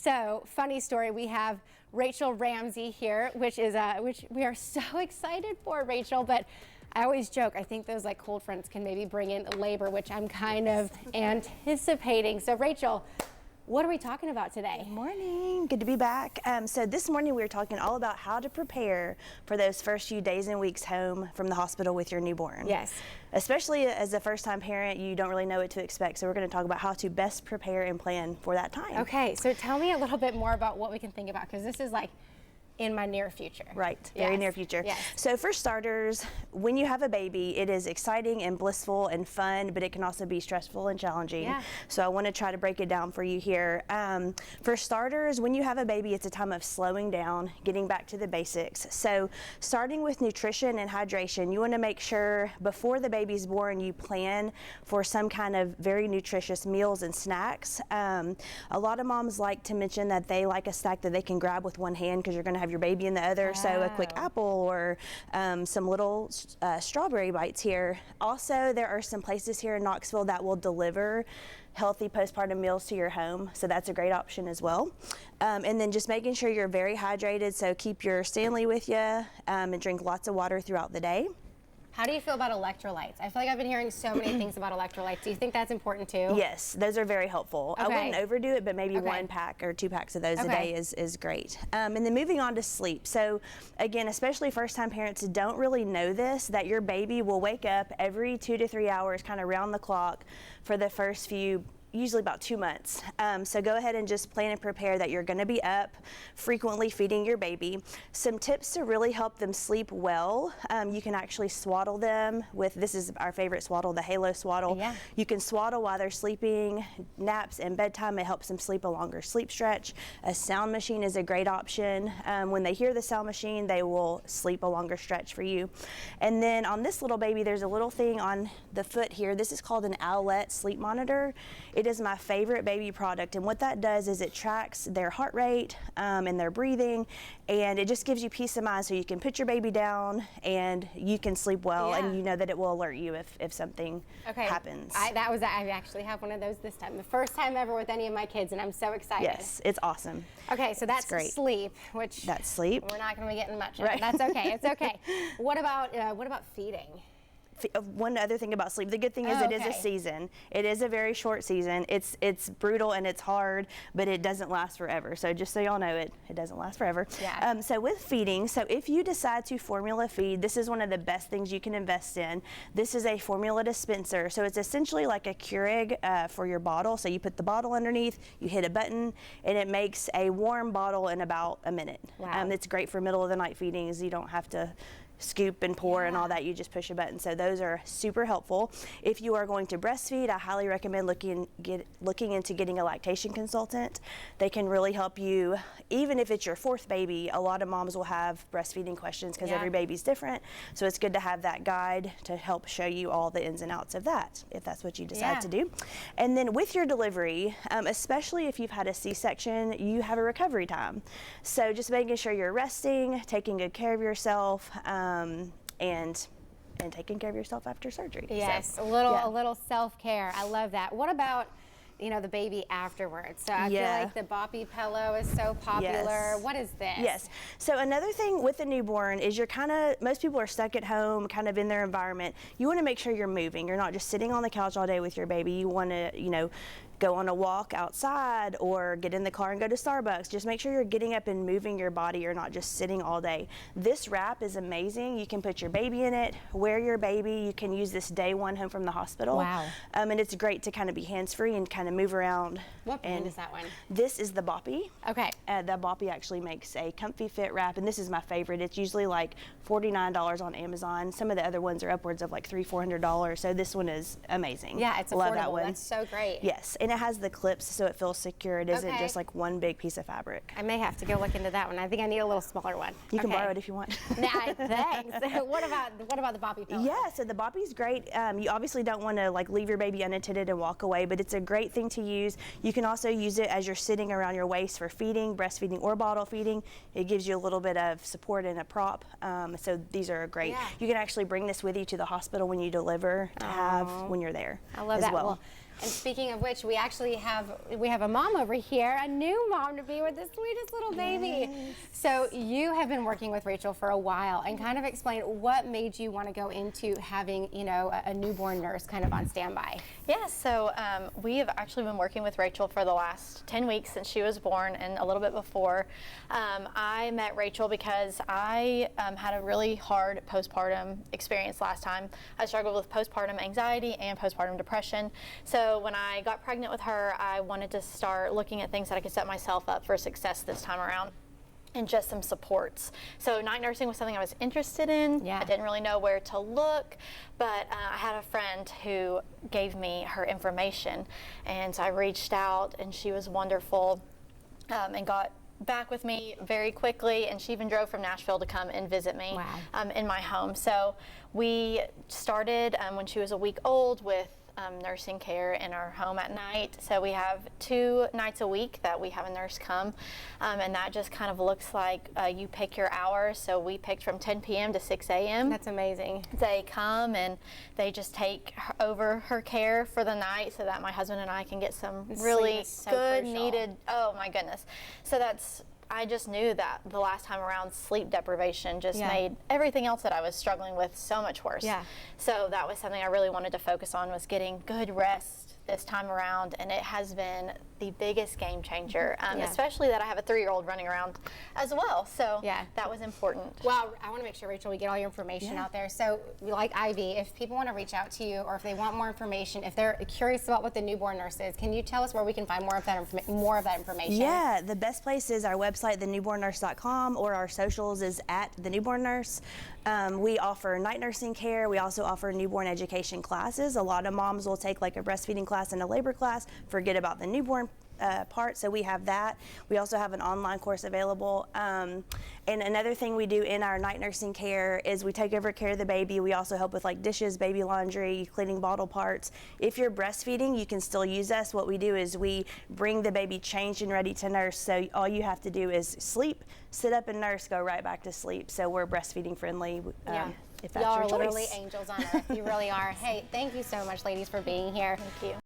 So, funny story, we have Rachel Ramsey here, which we are so excited for, Rachel, but I always joke, I think those like cold fronts can maybe bring in labor, which I'm kind of anticipating. So Rachel, what are we talking about today? Good morning. Good to be back. So this morning we were talking all about how to prepare for those first few days and weeks home from the hospital with your newborn. Yes. Especially as a first-time parent, you don't really know what to expect. So we're going to talk about how to best prepare and plan for that time. Okay, so tell me a little bit more about what we can think about, because this is like in my near future. Right, very near future. Yes. So for starters, when you have a baby, it is exciting and blissful and fun, but it can also be stressful and challenging. Yeah. So I want to try to break it down for you here. For starters, when you have a baby, it's a time of slowing down, getting back to the basics. So starting with nutrition and hydration, you want to make sure before the baby's born, you plan for some kind of very nutritious meals and snacks. A lot of moms like to mention that they like a snack that they can grab with one hand because you're going to have your baby in the other. So a quick apple or some little strawberry bites here. Also, there are some places here in Knoxville that will deliver healthy postpartum meals to your home, so that's a great option as well. And then just making sure you're very hydrated, so keep your Stanley with you and drink lots of water throughout the day. How do you feel about electrolytes? I feel like I've been hearing so many things about electrolytes. Do you think that's important too? Yes, those are very helpful. Okay. I wouldn't overdo it, but maybe 1 pack or 2 packs of those a day is great. And then moving on to sleep. So again, especially first-time parents don't really know this, that your baby will wake up every 2 to 3 hours, kind of round the clock for the first few, usually about 2 months. So go ahead and just plan and prepare that you're going to be up, frequently feeding your baby. Some tips to really help them sleep well. You can actually swaddle them with, this is our favorite swaddle, the Halo swaddle. Yeah. You can swaddle while they're sleeping. Naps and bedtime, it helps them sleep a longer sleep stretch. A sound machine is a great option. When they hear the sound machine, they will sleep a longer stretch for you. And then on this little baby, there's a little thing on the foot here. This is called an Owlet sleep monitor. It is my favorite baby product, and what that does is it tracks their heart rate and their breathing, and it just gives you peace of mind, so you can put your baby down and you can sleep well, and you know that it will alert you if something happens. I actually have one of those this time, the first time ever with any of my kids, and I'm so excited. Yes, it's awesome. Okay, so that's great. Sleep, which that's sleep. We're not going to be getting much of. That's okay. It's okay. What about feeding? One other thing about sleep, the good thing is it is a season. It is a very short season. It's brutal and it's hard, but it doesn't last forever. So just so y'all know, it doesn't last forever. Yeah. So with feeding, so if you decide to formula feed, this is one of the best things you can invest in. This is a formula dispenser. So it's essentially like a Keurig for your bottle. So you put the bottle underneath, you hit a button, and it makes a warm bottle in about a minute. Wow. It's great for middle of the night feedings. You don't have to scoop and pour and all that, you just push a button. So those are super helpful. If you are going to breastfeed, I highly recommend looking into getting a lactation consultant. They can really help you, even if it's your 4th baby. A lot of moms will have breastfeeding questions because every baby's different. So it's good to have that guide to help show you all the ins and outs of that, if that's what you decide to do. And then with your delivery, especially if you've had a C-section, you have a recovery time. So just making sure you're resting, taking good care of yourself, and taking care of yourself after surgery. Yes, so, a little self-care. I love that. What about the baby afterwards? So I feel like the boppy pillow is so popular. Yes. What is this? Yes. So another thing with a newborn is most people are stuck at home, kind of in their environment. You want to make sure you're moving. You're not just sitting on the couch all day with your baby. You want to, go on a walk outside or get in the car and go to Starbucks. Just make sure you're getting up and moving your body. You're not just sitting all day. This wrap is amazing. You can put your baby in it, wear your baby. You can use this day one home from the hospital. Wow. And it's great to kind of be hands-free and kind of move around. What brand is that one? This is the Boppy. Okay. The Boppy actually makes a comfy fit wrap, and this is my favorite. It's usually like $49 on Amazon. Some of the other ones are upwards of like $300-400. So this one is amazing. Yeah, it's affordable. Love that one. That's so great. Yes, and it has the clips so it feels secure. It isn't just like one big piece of fabric. I may have to go look into that one. I think I need a little smaller one. You can borrow it if you want. Nah, thanks. What about the Boppy pillow? Yeah, so the Boppy's great. You obviously don't want to like leave your baby unattended and walk away, but it's a great thing to use. You can also use it as you're sitting around your waist for feeding, breastfeeding, or bottle feeding. It gives you a little bit of support and a prop. So these are great. You can actually bring this with you to the hospital when you deliver to have when you're there. I love as that. well. And speaking of which, we actually have a mom over here, a new mom to be with the sweetest little baby. Yes. So you have been working with Rachel for a while, and kind of explain what made you want to go into having, you know, a newborn nurse kind of on standby. Yeah, so we have actually been working with Rachel for the last 10 weeks since she was born, and a little bit before. I met Rachel because I had a really hard postpartum experience last time. I struggled with postpartum anxiety and postpartum depression. So when I got pregnant with her, I wanted to start looking at things that I could set myself up for success this time around, and just some supports. So night nursing was something I was interested in. Yeah. I didn't really know where to look, but I had a friend who gave me her information, and so I reached out, and she was wonderful, and got back with me very quickly, and she even drove from Nashville to come and visit me. Wow. In my home. So we started when she was a week old with nursing care in our home at night. So we have 2 nights a week that we have a nurse come, and that just kind of looks like you pick your hours. So we picked from 10 p.m. to 6 a.m. That's amazing. They come and they just take over her care for the night so that my husband and I can get some really so good crucial. needed, oh my goodness. So I just knew that the last time around, sleep deprivation just made everything else that I was struggling with so much worse. Yeah. So that was something I really wanted to focus on, was getting good rest this time around, and it has been the biggest game changer, especially that I have a 3-year-old running around as well. So that was important. Well, I want to make sure, Rachel, we get all your information out there. So like Ivy, if people want to reach out to you, or if they want more information, if they're curious about what the newborn nurse is, can you tell us where we can find more of that information? Yeah, the best place is our website, thenewbornnurse.com, or our socials is at the newborn nurse. We offer night nursing care. We also offer newborn education classes. A lot of moms will take like a breastfeeding class and a labor class, forget about the newborn part, so we have that. We also have an online course available. And another thing we do in our night nursing care is we take over care of the baby. We also help with like dishes, baby laundry, cleaning bottle parts. If you're breastfeeding, you can still use us. What we do is we bring the baby changed and ready to nurse, so all you have to do is sleep, sit up and nurse, go right back to sleep. So we're breastfeeding friendly. If that's Y'all your are choice. literally angels on earth. You really are. Hey, thank you so much, ladies, for being here. Thank you.